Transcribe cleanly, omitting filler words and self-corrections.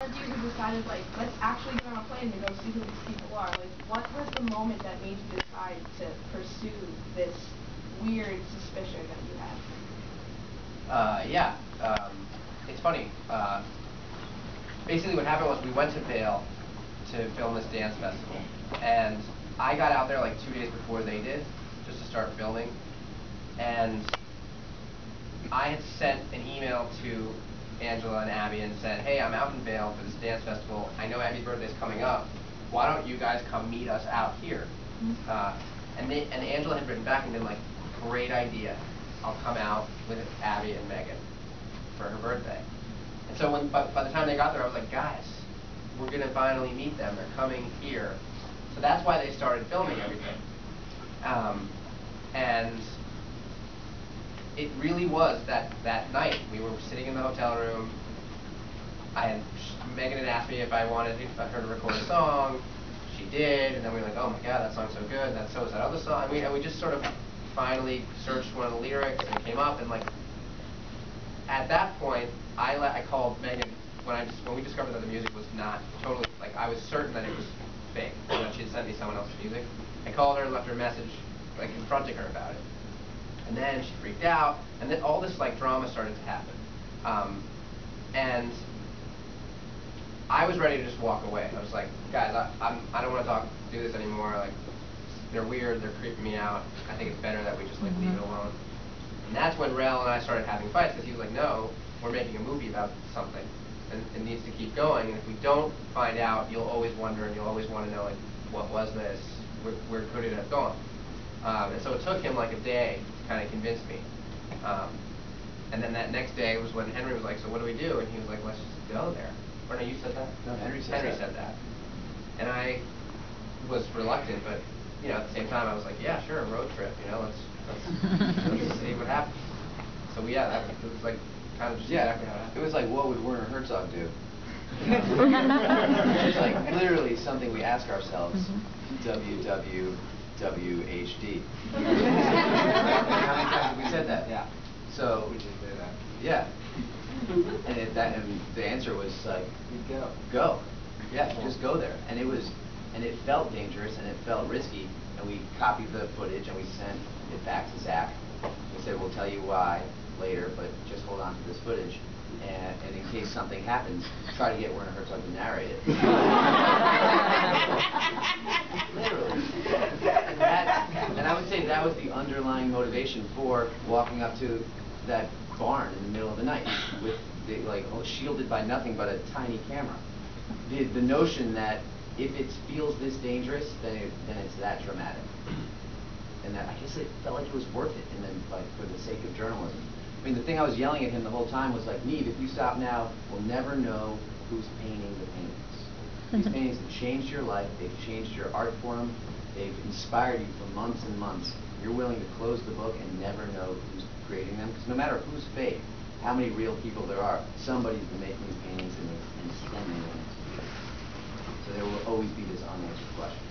of you who decided, like, let's actually get on a plane to go see who these people are? Like, what was the moment that made you decide to pursue this weird suspicion that you had? It's funny. Basically what happened was we went to Vail to film this dance festival. And I got out there like 2 days before they did, just to start filming. And I had sent an email to Angela and Abby and said, hey, I'm out in Vail for this dance festival. I know Abby's birthday's coming up. Why don't you guys come meet us out here? And Angela had written back and been like, great idea. I'll come out with Abby and Megan for her birthday. And so by the time they got there, I was like, guys, we're going to finally meet them. They're coming here. So that's why they started filming everything. And it really was that night. We were sitting in the hotel room. Megan had asked me if I wanted her to record a song. She did, and then we were like, oh my god, that song's so good, and so is that other song. And we just sort of finally searched one of the lyrics, and it came up, and like, at that point, I called Megan when we discovered that the music was not totally, like, I was certain that it was fake, that she had sent me someone else's music. I called her and left her a message, like, confronting her about it. And then she freaked out, and then all this like drama started to happen. And I was ready to just walk away. I was like, guys, I don't want to do this anymore. Like, they're weird, they're creeping me out. I think it's better that we just like leave it alone. And that's when Rel and I started having fights, because he was like, no, we're making a movie about something, and it needs to keep going. And if we don't find out, you'll always wonder, and you'll always want to know, like, what was this? Where could it have gone? And so it took him like a day to kind of convince me. And then that next day was when Henry was like, so what do we do? And he was like, let's just go there. Or no, you said that? No, Henry said that. And I was reluctant, but you know, at the same time I was like, yeah, sure, road trip, you know, let's see what happens. So that was like kind of just exactly how it happened. It was like, what would Werner Herzog do? It's like literally something we ask ourselves. WWWHD. How many times have we said that? Yeah. So we just say that. Yeah. And the answer was like, you go. Yeah, just go there. And it felt dangerous and it felt risky. And we copied the footage and we sent it back to Zach. We said, we'll tell you why later, but just hold on to this footage. And in case something happens, try to get Werner Herzog to narrate it. Literally. And I would say that was the underlying motivation for walking up to that barn in the middle of the night, with shielded by nothing but a tiny camera. The notion that if it feels this dangerous, then it's that dramatic. And that, I guess it felt like it was worth it, and then like for the sake of journalism. I mean, the thing I was yelling at him the whole time was like, Neve, if you stop now, we'll never know who's painting the paintings. These paintings have changed your life, they've changed your art form, they've inspired you for months and months. You're willing to close the book and never know who's creating them, because no matter who's fake, how many real people there are, somebody's been making these paintings and sending them. So there will always be this unanswered question.